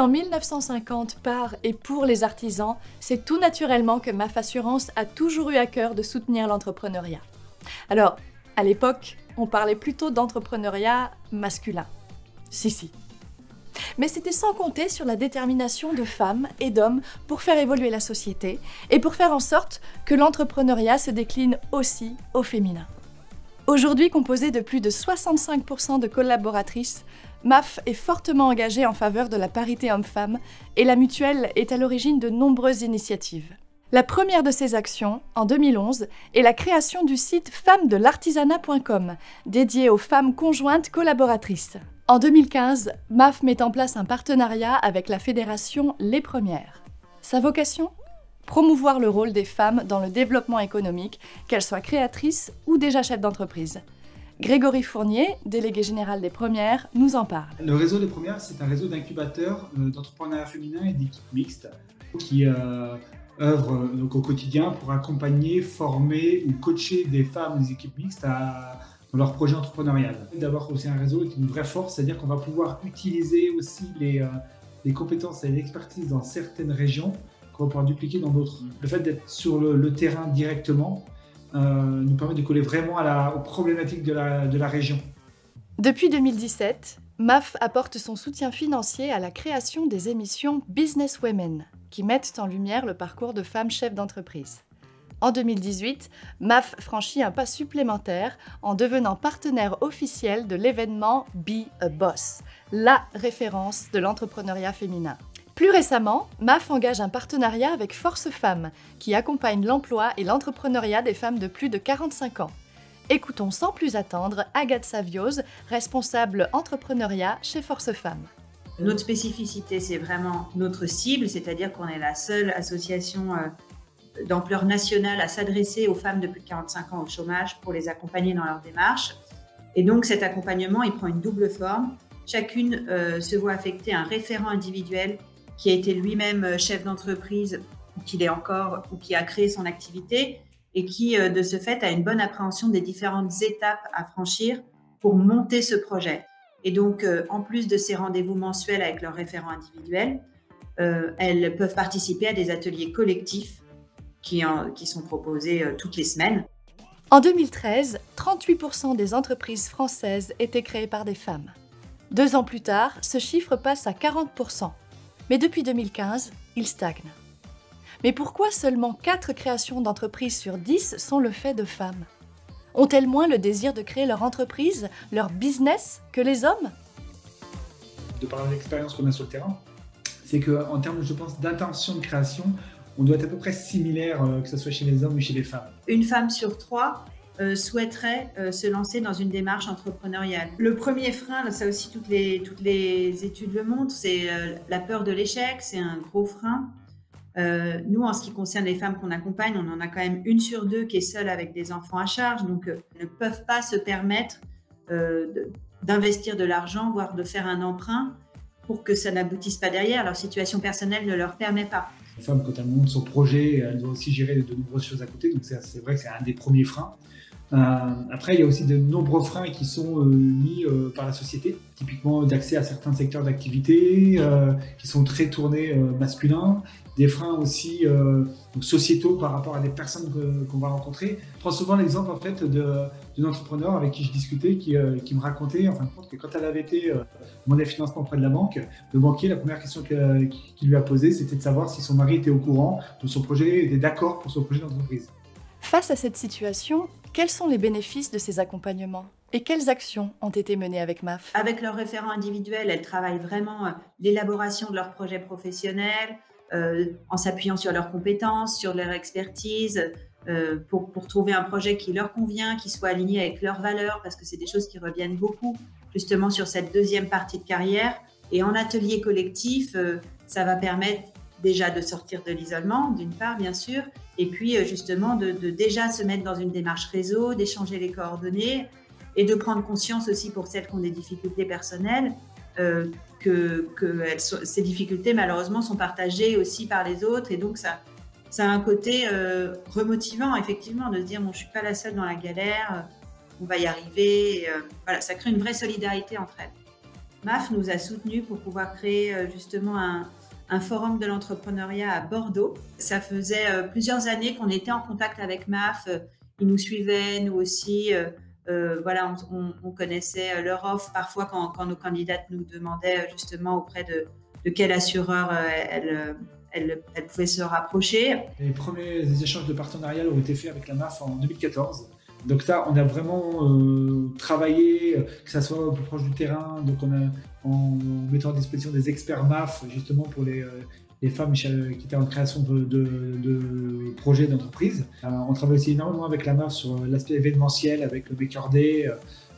en 1950 par et pour les artisans, c'est tout naturellement que MAF Assurance a toujours eu à cœur de soutenir l'entrepreneuriat. Alors, à l'époque, on parlait plutôt d'entrepreneuriat masculin. Si. Mais c'était sans compter sur la détermination de femmes et d'hommes pour faire évoluer la société et pour faire en sorte que l'entrepreneuriat se décline aussi au féminin. Aujourd'hui composée de plus de 65% de collaboratrices, MAF est fortement engagée en faveur de la parité homme-femme et la mutuelle est à l'origine de nombreuses initiatives. La première de ces actions, en 2011, est la création du site femmesdelartisanat.com, dédié aux femmes conjointes collaboratrices. En 2015, MAF met en place un partenariat avec la fédération Les Premières. Sa vocation ? Promouvoir le rôle des femmes dans le développement économique, qu'elles soient créatrices ou déjà chefs d'entreprise. Grégory Fournier, délégué général des Premières, nous en parle. Le réseau des Premières, c'est un réseau d'incubateurs d'entrepreneuriat féminin et d'équipes mixtes qui œuvrent donc au quotidien pour accompagner, former ou coacher des femmes des équipes mixtes dans leur projet entrepreneurial. D'avoir aussi un réseau est une vraie force, c'est-à-dire qu'on va pouvoir utiliser aussi les compétences et l'expertise dans certaines régions qu'on va pouvoir dupliquer dans d'autres. Le fait d'être sur le terrain directement nous permet de coller vraiment aux problématiques de la région. Depuis 2017, MAF apporte son soutien financier à la création des émissions Business Women, qui mettent en lumière le parcours de femmes chefs d'entreprise. En 2018, MAF franchit un pas supplémentaire en devenant partenaire officiel de l'événement Be a Boss, la référence de l'entrepreneuriat féminin. Plus récemment, MAF engage un partenariat avec Force Femmes, qui accompagne l'emploi et l'entrepreneuriat des femmes de plus de 45 ans. Écoutons sans plus attendre Agathe Savioz, responsable entrepreneuriat chez Force Femmes. Notre spécificité, c'est vraiment notre cible, c'est-à-dire qu'on est la seule association d'ampleur nationale à s'adresser aux femmes de plus de 45 ans au chômage pour les accompagner dans leur démarche. Et donc cet accompagnement, il prend une double forme. Chacune se voit affecter un référent individuel qui a été lui-même chef d'entreprise, ou qu'il est encore, ou qui a créé son activité, et qui, de ce fait, a une bonne appréhension des différentes étapes à franchir pour monter ce projet. Et donc, en plus de ces rendez-vous mensuels avec leurs référents individuels, elles peuvent participer à des ateliers collectifs qui sont proposés toutes les semaines. En 2013, 38% des entreprises françaises étaient créées par des femmes. 2 ans plus tard, ce chiffre passe à 40%. Mais depuis 2015, il stagne. Mais pourquoi seulement 4 créations d'entreprises sur 10 sont le fait de femmes ? Ont-elles moins le désir de créer leur entreprise, leur business, que les hommes ? De par l'expérience qu'on a sur le terrain, c'est qu'en termes, je pense, d'intention de création, on doit être à peu près similaire, que ce soit chez les hommes ou chez les femmes. Une femme sur 3 souhaiterait se lancer dans une démarche entrepreneuriale. Le premier frein, ça aussi toutes les études le montrent, c'est la peur de l'échec, c'est un gros frein. Nous, en ce qui concerne les femmes qu'on accompagne, on en a quand même 1 sur 2 qui est seule avec des enfants à charge, donc ne peuvent pas se permettre d'investir de l'argent, voire de faire un emprunt pour que ça n'aboutisse pas derrière. Leur situation personnelle ne leur permet pas. La femme, quand elle monte son projet, elle doit aussi gérer de nombreuses choses à côté, donc c'est vrai que c'est un des premiers freins. Après, il y a aussi de nombreux freins qui sont mis par la société, typiquement d'accès à certains secteurs d'activité qui sont très tournés masculins, des freins aussi donc sociétaux par rapport à des personnes qu'on va rencontrer. Je prends souvent l'exemple en fait d'une entrepreneur avec qui je discutais qui me racontait en fin de compte que quand elle avait été demander financement auprès de la banque, le banquier, la première question qu'il lui a posée, c'était de savoir si son mari était au courant de son projet, était d'accord pour son projet d'entreprise. Face à cette situation, quels sont les bénéfices de ces accompagnements ? Et quelles actions ont été menées avec MAF ? Avec leurs référents individuels, elles travaillent vraiment l'élaboration de leur projet professionnel, en s'appuyant sur leurs compétences, sur leur expertise, pour trouver un projet qui leur convient, qui soit aligné avec leurs valeurs, parce que c'est des choses qui reviennent beaucoup justement sur cette deuxième partie de carrière. Et en atelier collectif, ça va permettre déjà de sortir de l'isolement, d'une part bien sûr, et puis justement de déjà se mettre dans une démarche réseau, d'échanger les coordonnées et de prendre conscience aussi pour celles qui ont des difficultés personnelles que ces difficultés malheureusement sont partagées aussi par les autres, et donc ça a un côté remotivant effectivement de se dire bon, je suis pas la seule dans la galère, on va y arriver, voilà, ça crée une vraie solidarité entre elles. MAF nous a soutenus pour pouvoir créer justement un forum de l'entrepreneuriat à Bordeaux. Ça faisait plusieurs années qu'on était en contact avec MAF. Ils nous suivaient, nous aussi. Voilà, on connaissait leur offre. Parfois, quand nos candidates nous demandaient justement auprès de quel assureur elles pouvaient se rapprocher. Les premiers échanges de partenariat ont été faits avec la MAF en 2014. Donc là, on a vraiment travaillé, que ça soit plus proche du terrain, donc en mettant à disposition des experts MAF, justement pour les femmes qui étaient en création de projets d'entreprise. On travaille aussi énormément avec la MAF sur l'aspect événementiel, avec le Maker Day,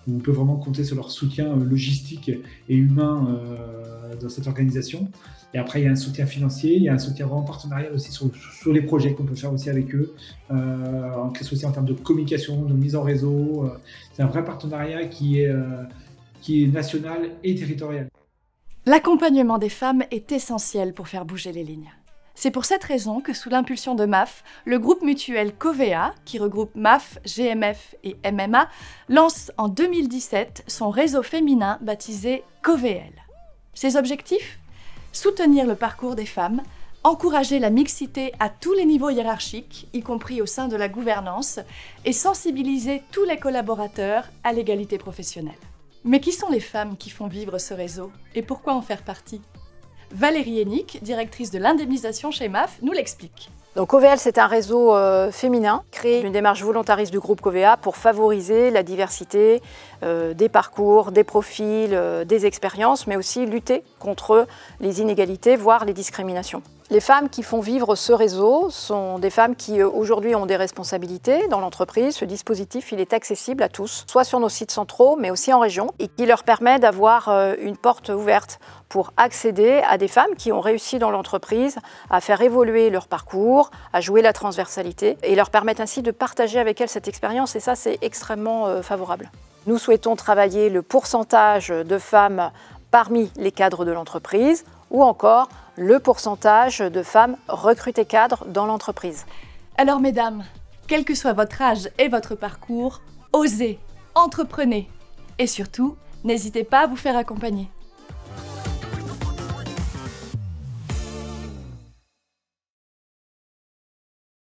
où on peut vraiment compter sur leur soutien logistique et humain dans cette organisation. Et après, il y a un soutien financier, il y a un soutien vraiment partenarial aussi sur les projets qu'on peut faire aussi avec eux, aussi en termes de communication, de mise en réseau. C'est un vrai partenariat qui est national et territorial. L'accompagnement des femmes est essentiel pour faire bouger les lignes. C'est pour cette raison que sous l'impulsion de MAF, le groupe mutuel Covea, qui regroupe MAF, GMF et MMA, lance en 2017 son réseau féminin baptisé Covéel. Ses objectifs ? Soutenir le parcours des femmes, encourager la mixité à tous les niveaux hiérarchiques, y compris au sein de la gouvernance, et sensibiliser tous les collaborateurs à l'égalité professionnelle. Mais qui sont les femmes qui font vivre ce réseau et pourquoi en faire partie ? Valérie Hennick, directrice de l'indemnisation chez MAF, nous l'explique. Donc Covéel, c'est un réseau féminin créé d'une démarche volontariste du groupe Covea pour favoriser la diversité des parcours, des profils, des expériences, mais aussi lutter contre les inégalités, voire les discriminations. Les femmes qui font vivre ce réseau sont des femmes qui aujourd'hui ont des responsabilités dans l'entreprise. Ce dispositif, il est accessible à tous, soit sur nos sites centraux, mais aussi en région, et qui leur permet d'avoir une porte ouverte pour accéder à des femmes qui ont réussi dans l'entreprise à faire évoluer leur parcours, à jouer la transversalité, et leur permettre ainsi de partager avec elles cette expérience, et ça, c'est extrêmement favorable. Nous souhaitons travailler le pourcentage de femmes parmi les cadres de l'entreprise, ou encore le pourcentage de femmes recrutées cadres dans l'entreprise. Alors mesdames, quel que soit votre âge et votre parcours, osez, entreprenez et surtout, n'hésitez pas à vous faire accompagner.